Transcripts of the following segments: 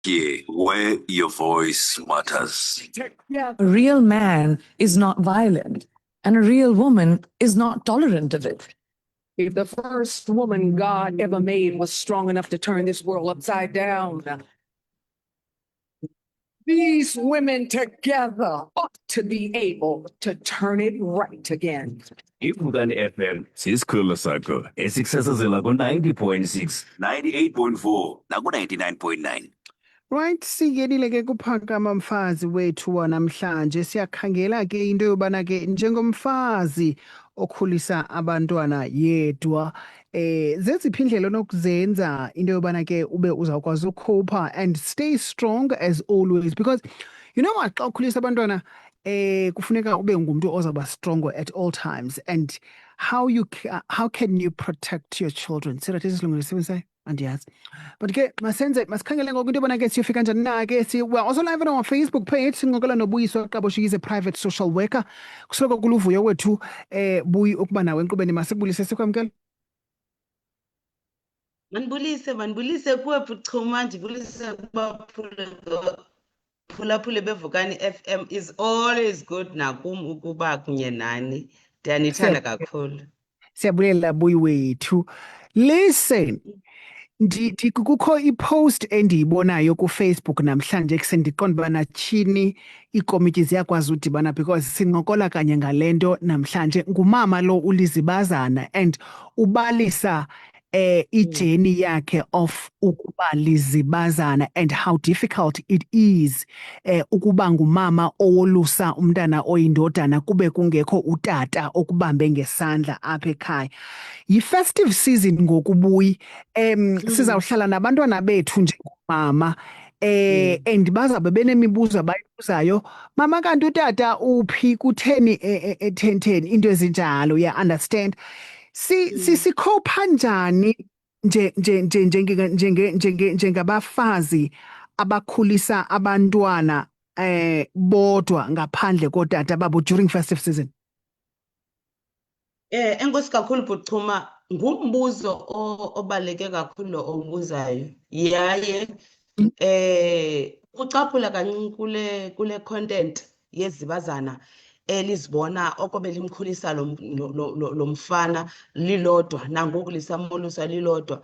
Here, where your voice matters. A real man is not violent, and a real woman is not tolerant of it. If the first woman God ever made was strong enough to turn this world upside down, these women together ought to be able to turn it right again. Ivukani FM sisikhululo sakho esikusasazela ku-90.6, 98.4 naku-99.9. Right, siyenile ke kuphakama mfazi wethu wanamhlanje siyakhangela ke into yobana ke njengomfazi okhulisa abantwana yedwa zeziphi indlela onokuzenza into yobana ke ube uzawukwazi ukukhupha and stay strong as always because you know what xa ukhulisa abantwana kufuneka ube ngumuntu ozawuba strong at all times and how can you protect your children sirathe isilungu andiyazi but ke masikhangele ngoku into yobana ke siyofika njani na ke we're also live on our Facebook page sincokola noBuyiswa Xabo. She is a private social worker kusoloko kuluvuyo wethu Buyi ukuba nawe enkqubeni masikubulise sikwamkela Manibulise kuwe Phuchuma ndibulise kubaphulaphule bevukani FM is always good nakum ukuba kunye nani ndiyanithanda kakhulu. Siyabulela Buyi wethu. Listen, kukho ipost endiyibonayo kuFacebook namhlanje kusendiqonda ubana tshini iikomiti ziyakwazi udibana because sincokola kanye ngalento namhlanje ngumama lo uLizibazana and ubalisa ijeni yakhe of ukuba lizibazana and how difficult it is ukuba ngumama owolusa umntana oyindodana kube kungekho utata okubambe ngesandla apha ekhaya. Yi-festive season ngokubuyi sizawuhlala nabantwana bethu njengomama and bazabe benemibuzo abayibuzayo mama kanti utata uphi kutheni e-10 into ezinjalo understand sikhopha njani njengabafazi abakhulisa abantwana bodwa ngaphandle kotata babo during festive season. Enkosi kakhulu Phuchuma ngumbuzo obaleke kakhulu obuzayo yaye ucaphula kancinci kule content yezibazana elizibona okobe limkhulisa lo mfana lilodwa nangoku lisamolusa lilodwa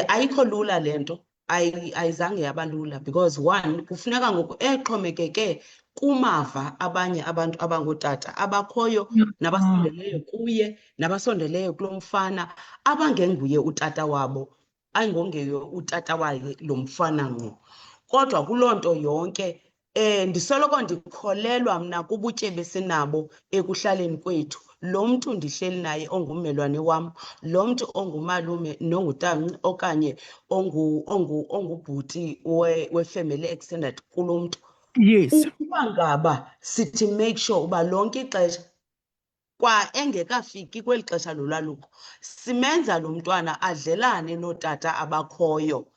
ayikho lula lento ayizange yabalula because one kufuneka ngoku exhomekeke kumava abanye abantu abangootata abakhoyo nabasondeleyo kuye nabasondeleyo kulo mfana abangenguye utata wabo ayingongeyo utata wakhe lo mfana ngqo kodwa kuloo nto yonke ndisoloko ndikholelwa mna kubutyebi sinabo ekuhlaleni kwethu lo mntu ndihleli naye ongummelwane wam lo mntu ongumalume nongutamnci okanye ongubhuti we-family extended kulo mntu. Yes. Ukuba ngaba sithi make sure uba lonke ixesha kwa engekafiki kweli xesha lolwaluko simenza lo mntwana adlelane nootata abakhoyo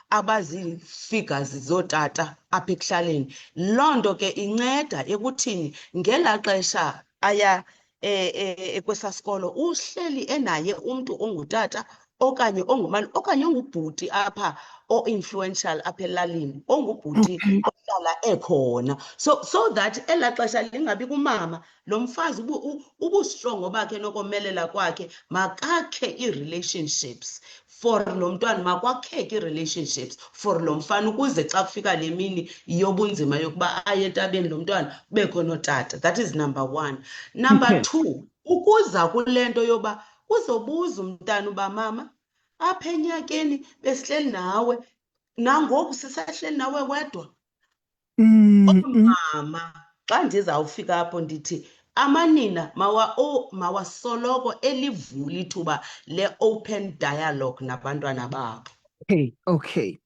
abazii-figures zootata apha ekuhlaleni. Loo nto ke inceda ekuthini ngelaa xesha aya kwesaa sikolo uhleli enaye umntu ongutata okanye ongumali okanye ongubhuti apha o-influential apha elalini ongubhuti ohlala ekhona so that elaa xesha lingabi kumama lo mfazi ubustrongo bakhe nokomelela kwakhe makakhe ii-relationships for lo mntwana makwakheke ii-relationships for lo mfana ukuze xa kufika le mini yobunzima yokuba aye entabeni lo mntwana kubekho nootata. That is number one. Number two, ukuza kule nto yoba uzobuza umntana uba mama apha enyakeni besihleli nawe nangoku sisahleli nawe wedwa. Mama xa ndizawufika apho ndithi amanina mawasoloko elivula ithuba le-open dialogue nabantwana babo. Okay.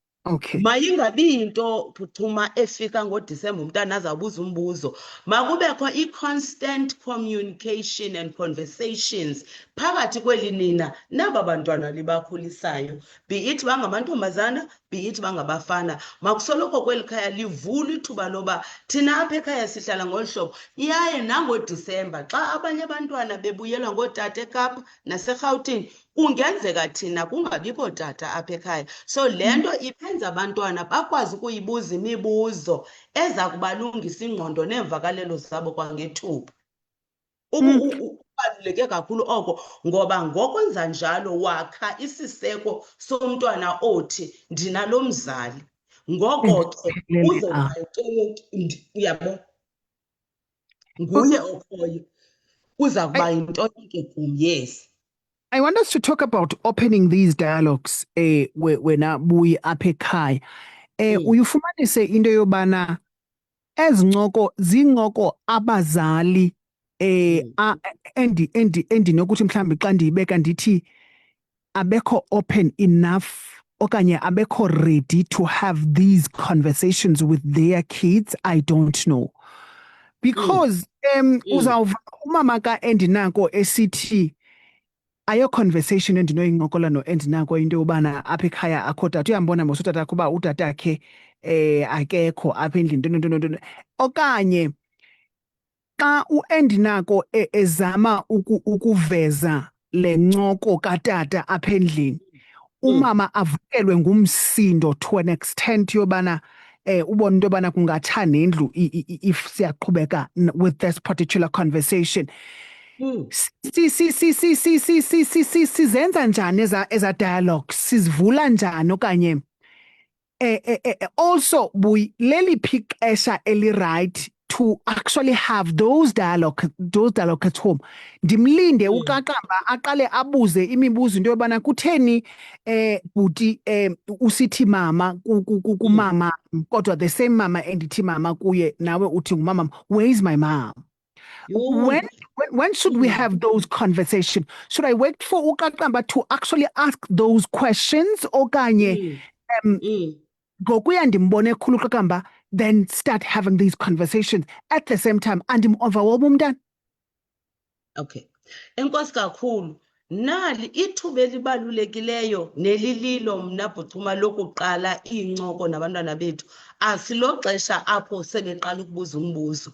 Mayingabi yinto Phuchuma efika ngoDisemba umntana azawubuza umbuzo. Makubekho i-constant communication and conversations phakathi kweli nina naba bantwana libakhulisayo, be it bangamantombazana, be it bangabafana. Makusoloko kweli khaya livula ithuba loba thina apha ekhaya sihlala ngolu hlobo yaye nangoDisemba xa abanye abantwana bebuyelwa ngootata eKapa naseRhawutini kungenzeka thina kungabikho tata apha ekhaya. So le nto ibenza abantwana bakwazi ukuyibuza imibuzo eza kubalungisa ingqondo neemvakalelo zabo kwangethuba. Kubaluleke kakhulu oko ngoba ngokwenza njalo wakha isiseko somntwana othi ndinalo mzali. Ngoko ke uzoba uyabo nguye okhoyo kuza kuba yinto ke kum. Yes. I want us to talk about opening these dialogues wena buyi apha ekhaya. Uyifumanise into yobana ezincoko zincoko abazali endinokuthi mhlawumbi xa ndiyibeka ndithi abekho open enough okanye abekho ready to have these conversations with their kids. I don't know. Because uzawuva umama ka-Endinako esithi ayo conversation endinoyincokola no-Endinako into yobana apha ekhaya akho tata. Uyambona mos utata kuba utatakhe akekho apha endlini nto. Okanye xa u-Endinako ezama ukuveza le ncoko katata apha endlini, umama avukelwe ngumsindo to an extent yobana ubona into yobana kungatsha nendlu if siyaqhubeka with this particular conversation. Sizenza njani eza dialogues, sizivula njani okanye also leliphi ixesha eli-right to actually have those dialogue at home. Ndimlinde uqaqamba aqale abuze imibuzo into yobana kutheni bhuti usithi mama kumama kodwa the same mama endithi mama kuye nawe uthi ngumama. Where is my mom? When should we have those conversations? Should I wait for uqaqamba to actually ask those questions okanye ngokuya ndimbone khulu uqaqamba then start having these conversations at the same time and overwhelm umntana? Okay. Enkosi kakhulu. Nali ithuba elibalulekileyo nelililo mna Bhucuma lokuqala iincoko nabantwana bethu. Asilo xesha apho sebeqala ukubuza umbuzo.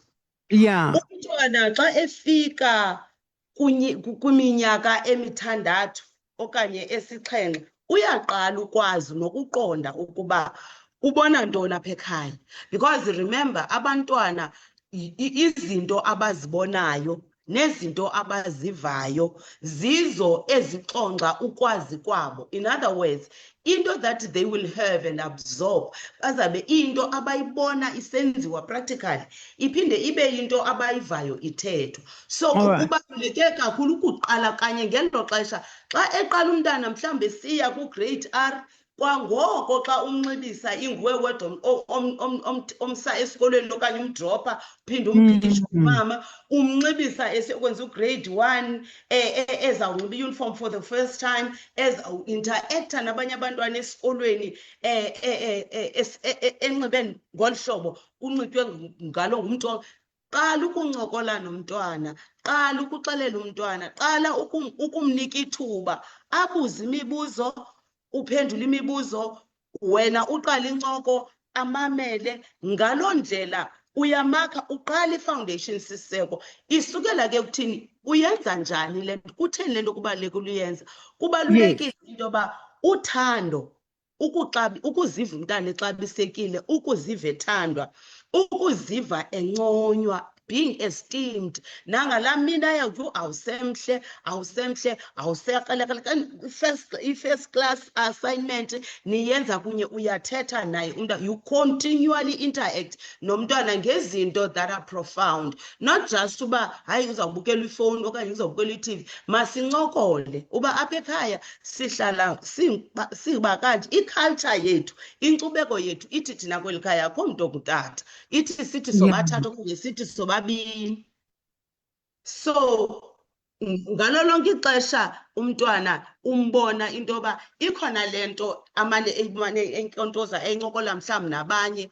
Yeah. Umntwana xa efika kwiminyaka emithandathu okanye esixhenxe uyaqala ukwazi nokuqonda ukuba ubona ntoni apha ekhaya. Because remember abantwana izinto abazibonayo nezinto abazivayo zizo ezixonxa ukwazi kwabo. In other words, into that they will have and absorb bazabe into abayibona isenziwa practically iphinde ibe into abayivayo ithethwa. So kubaluleke kakhulu ukuqala kanye ngelo xesha xa eqala umntana mhlawumbe siya ku-grade R. Kwangoko xa umnxibisa inguwe wedwa omsa esikolweni okanye umdropa uphinde umphilishe umama umnxibisa esekwenza ugrade 1 ezawunxiba iuniform for the first time ezawuinteracta nabanye abantwana esikolweni enxibe ngolu hlobo unxitywe ngalo ngumntu. Qala ukuncokola nomntwana, qala ukuxelela umntwana, qala ukumnika ithuba abuze imibuzo, uphendula imibuzo, wena uqala incoko, amamele. Ngaloo ndlela uyamakha uqala i-foundation siseko. Isukela ke kuthini uyenza njani le nto, kutheni le nto kubalulekile uyenza. Kubalulekile into yoba uthando, ukuziva umntana exabisekile, ukuziva ethandwa, ukuziva enconywa, being esteemed. Nangala mina yaku awusemhle i-first class assignment niyenza kunye, uyathetha naye umntana, you continually interact nomntwana ngezinto that are profound, not just uba hayi uzawubukela ifowuni okanye uzawubukela i-TV. Masincokole uba apha ekhaya sihlala siba kanje. Iculture yethu, inkcubeko yethu ithi thina kweli khaya akho mntu ongutata, ithi sithi sobathatha okanye sithi sobabini. So ngalo lonke ixesha umntwana umbona into yoba ikhona le nto amane enkontoza encokola mhlawumbi nabanye.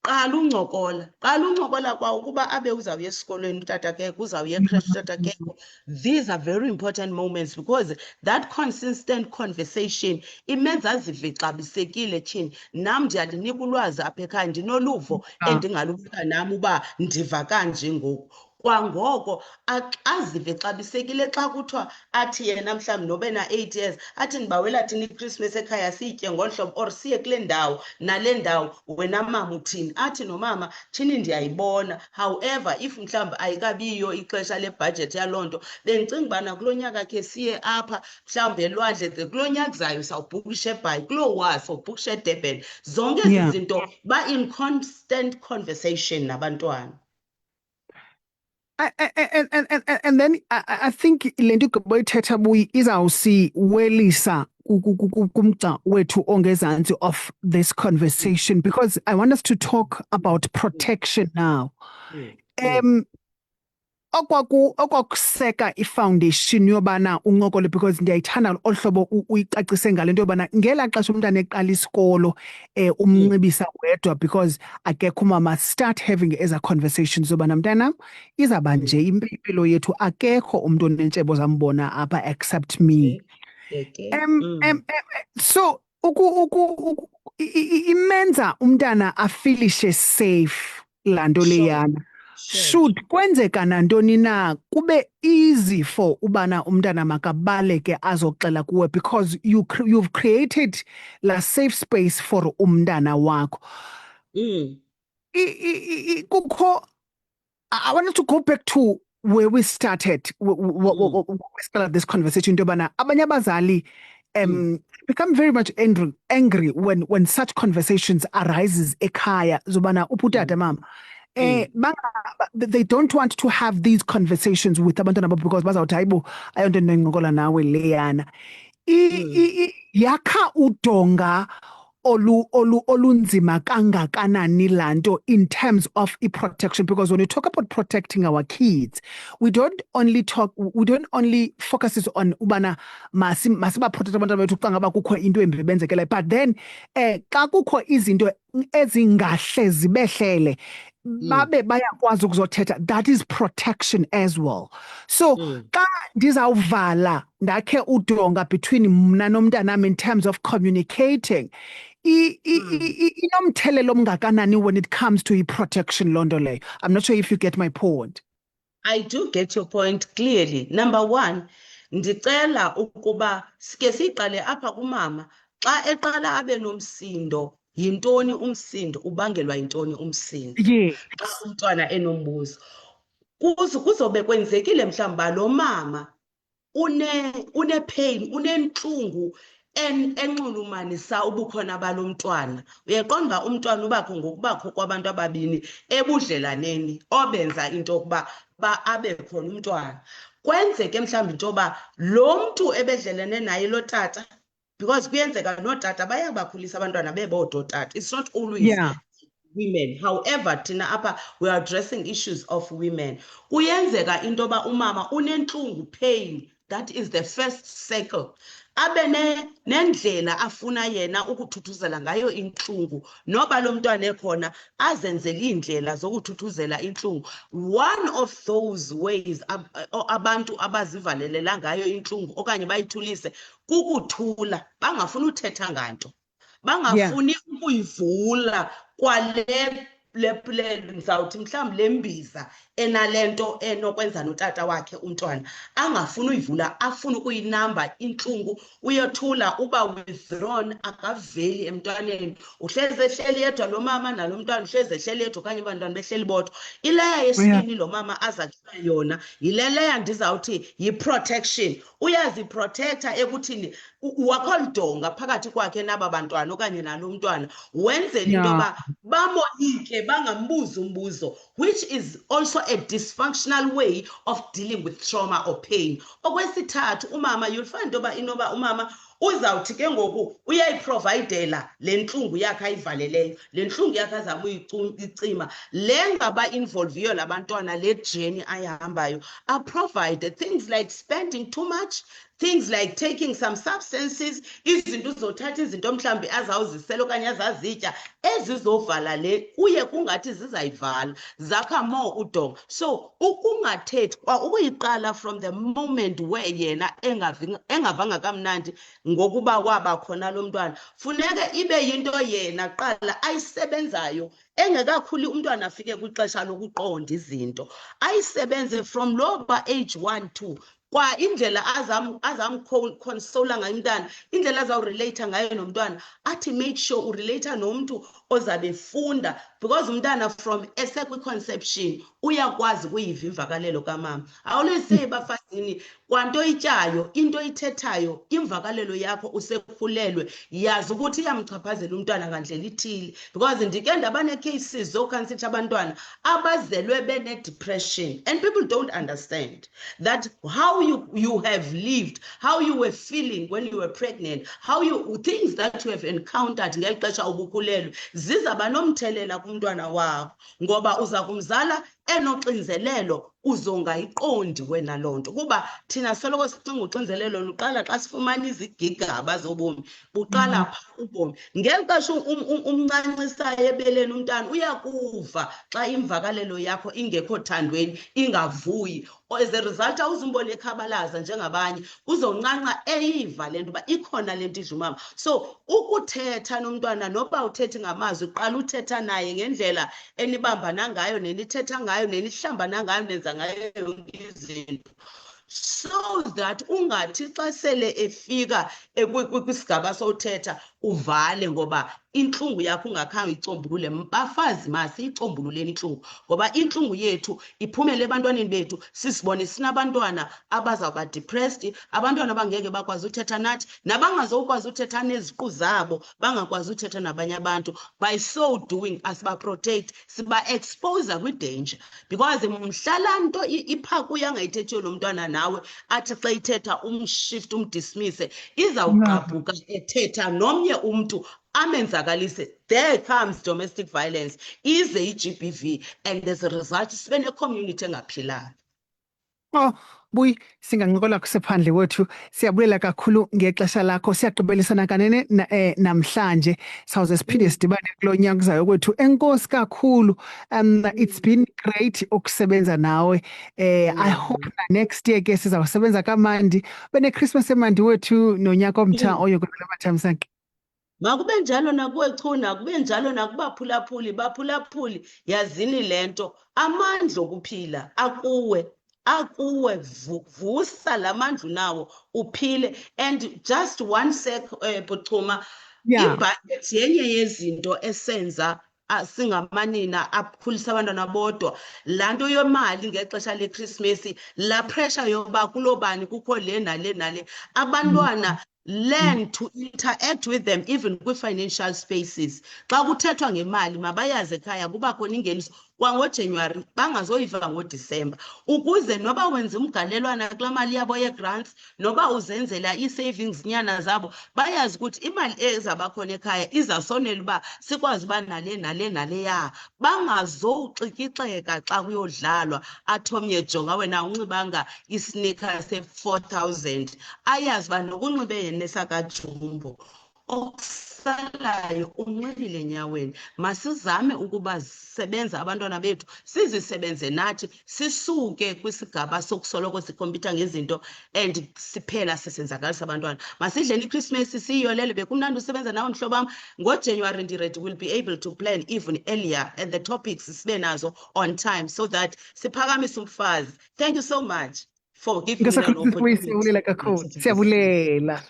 Qala uncokola kwawo ukuba abe uzawuya esikolweni utata kekho, uzawuya ecreche utata kekho. These are very important moments because that consistent conversation imenza azive exabisekile. Tyhini nam ndiyalinika ulwazi apha ekhaya, ndinoluvo endingalubeka nam uba ndiva kanje ngoku. kwangoko azive xabisekile xa kuthiwa athi yena mhlawumbi nobe na-8 years athi ndibawela thina iChristmas ekhaya siyitye ngolu hlobo or siye kule ndawo nale ndawo wena mama uthini athi nomama thini ndiyayibona. However, if mhlawumbi ayikabiyo ixesha lebhajethi yaloo nto bendicinga ubana kulo nyaka khe siye apha mhlawumbi elwandle de kulo nyaka zayo sawubhukisha eBhayi kuloo wa sawubhukisha eDurban. Zonke ezi Yeah. zinto ba-in constant conversation nabantwana. And then I think le nto igqiboyithetha buyi izawusiwelisa kumgca wethu ongezantsi of this conversation, because I want us to talk about protection now. Okwakuseka ifoundation yobana uncokole, because ndiyayithanda olu hlobo uyicacise ngale nto yobana ngela xesha umntana eqala isikolo umncibisa wedwa, because akekho umama start having eza conversations zobana mntanam izawuba nje impilo yethu, akekho umntu onentshebo zambona apha except me. So imenza umntana afilishe safe laa nto leyana. Should kwenzeka nantoni na kube easy for ubana umntana makabaleke azoxela kuwe, because you've created la safe space for umntana wakho. Kukho, I wanted to go back to where we started, we started this conversation. Into yobana abanye abazali become very much angry when such conversations arises ekhaya zobana uputata mama. They don't want to have these conversations with abantwana babo because bazawuthi hayibo ayonto endinoncokola nawe leyana. Yakha udonga olunzima kangakanani laa nto in terms of protection, because when we talk about protecting our kids, we don't only focus on ubana masibaprotect abantwana bethu xa ngaba kukho into embi benzekelayo, but then xa kukho izinto ezingahle zibehlele babe bayakwazi ukuzothetha, that is protection as well. So xa ndizawuvala ndakhe udonga between mna nomntanam in terms of communicating, inomthelelo omngakanani when it comes to protection loo nto leyo. I'm not sure if you get my point. I do get your point clearly. Number one, ndicela ukuba sike siqale apha kumama xa eqala abe nomsindo. Yintoni umsindo, ubangelwa yintoni umsindo? Yeah. Xa umntwana enombuzo kuzobe kwenzekile mhlawumbi lo mama une pain, unentlungu enxulumanisa ubukhona balo mntwana. Uyaqonda umntwana ubakho ngokubakho kwabantu ababini ebudlelaneni obenza into yokuba abe khona umntwana. Kwenzeke mhlawumbi into yoba lo mntu ebedlelene naye lo tata, because kuyenzeka nootata bayabakhulisa abantwana bebodotata. It's not always women. However, thina apha we are addressing issues of women. Kuyenzeka into yoba umama unentlungu, pain, that is the first circle. Abe nendlela afuna yena ukuthuthuzela ngayo intlungu, noba lo mntwana ekhona azenzele iindlela zokuthuthuzela intlungu. One of those ways abantu abazivalelela ngayo intlungu okanye bayithulise kukuthula, bangafuni uthetha nganto, bangafuni ukuyivula kwale ndizawuthi mhlawumbi le mbiza enalento enokwenza notata wakhe umntwana, angafuni uyivula, afune ukuyinamba intlungu, uyothula, uba withdrawn, akaveli emntwaneni. Uhlezi ehleli yedwa lo mama nalo mntwana uhlezi ehleli yedwa okanye abantwana behleli bodwa. Ileya yesibini lo mama azakhiwa yona yileleya ndizawuthi yi-protection. Uyaziprotecta ekuthini wakho lidonga phakathi kwakhe naba bantwana okanye nalo mntwana, wenzela into yoba bamoyike bangambuzi umbuzo, which is also a dysfunctional way of dealing with trauma or pain. Okwesithathu, umama, you'll find inoba umama uzawuthi ke ngoku uyayiprovidela le ntlungu yakhe ayivaleleyo, le ntlungu yakhe azama uyicima, le ngaba-involviyo labantwana le journey ayihambayo, aprovide things like spending too much, things like taking some substances, izinto uzothatha izinto mhlambi azawuzisela okanye azazitya ezizovala le kuye kungathi zizayivala zakha more udonga. So ukungathethi kwa ukuyiqala from the moment where yena engavanga kamnandi ngokuba waba khona lo mntwana funeke ibe yinto yena qala ayisebenzayo engekakhuli umntwana afike kwixesha lokuqonda izinto ayisebenze from loba age 1-2 kwa indlela azamconsola ngayo umntwana indlela azawurelate ngayo nomntwana athi make sure urelate nomuntu ozabe funda because umntana from esekwi-conception uyakwazi ukuyiva imvakalelo kamama. I always say bafazini kwanto ityayo into ithethayo imvakalelo yakho usekhulelwe yazi ukuthi iyamchaphazela umntwana ngandlela ithile because ndike ndaba nee-cases zokansitha abantwana abazelwe bene-depression and people don't understand that how you have lived, how you were feeling when you were pregnant, how you things that you have encountered ngeli xesha ubukhulelwe zizaba nomthelela kumntwana wakho ngoba uza kumzala enoxinzelelo uzongayiqondi wena loo nto kuba thina soloko sicinga uxinzelelo luqala xa sifumana izigigaba zobomi buqala phaa ubomi ngeli xesha umncancisayo ebeleni umntana uyakuva xa imvakalelo yakho ingekho thandweni ingavuyi as a result awuzumbona ekhabalaza njengabanye uzoncanca eyiva le nto uba ikhona le nto idla umama. So ukuthetha nomntwana noba uthethi ngamazwi qala uthetha naye ngendlela enibambana ngayo nenithetha ngayo nenihlambana ngayo nenza ngayo yonke izinto so that ungathi xa sele efika kwisigaba sothetha uvale ngoba inhlungu yakho ungakhange icombulule. Bafazi masiyicombululeni inhlungu ngoba inhlungu yethu iphumele ebantwaneni bethu sisibone sinabantwana abazawuba depressed abantwana abangeke bakwazi uthetha nathi nabangazokwazi uthetha neziqu zabo bangakwazi uthetha nabanye abantu. By so doing asibaprotect siba-expose kwi-danger because mhlala nto ipha kuye angayithethiyo lo mntwana nawe athi xa ithetha umshift umdismise izawugqabhuka ethetha nomnye umntu amenzakalise. There comes domestic violence ize i-GBV and as a result sibe ne-community engaphilanga. Oh, buyi singancokola kusephandle wethu siyabulela kakhulu ngexesha lakho siyagqibelisana kanene namhlanje sawuze siphinde sidibane kulo nyaka kuzayo kwethu. Enkosi kakhulu. It's been great ukusebenza nawe. I hope next year ke sizawusebenza kamandi bene Christmas emandi wethu nonyaka omtsha oyo kwela Bathamsanqa. Makube njalo nakuwe Chuna kube njalo nakubaphulaphuli baphulaphuli yazini lento amandla okuphila akuwe vusa lamandla nawo uphile. And just one sec Butchuma ibudget yenye yezinto esenza singamanina akhulisa abantwana bodwa lanto yomali ngexesha leChristmas la pressure yoba kulobani kukho le nale abantwana learn to interact with them even kwi-financial spaces. Xa kuthethwa ngemali mabayazi ekhaya kuba khona ingeniso kwangoJanuary bangazoyiva ngoDisemba ukuze noba wenza umgalelwana kulaa mali yabo ye-grants noba uzenzela ii-savings nyana zabo bayazi ukuthi imali ezaba khona ekhaya izasonela uba sikwazi uba nale ya bangazowuxikixeka xa kuyodlalwa athi omnye jonga wena unxibanga isinika se-4,000 ayazi uba nokunxibe yena esakajumbo okusalayo unxibile enyaweni. Masizame ukuba sebenza abantwana bethu sizisebenze nathi sisuke kwisigaba sokusoloko sikhompyutha ngezinto and siphela sisenzakalisa abantwana. Masidleni iChristmas siyiyolele bekumnandi usebenza nawe mhlobo wam. NgoJanuary ndiready will be able to plan even earlier and the topics sibe nazo on time so that siphakamise umfazi. Thank you so much for giving me an opportunity. Siyabulela kakhulu. Siyabulela.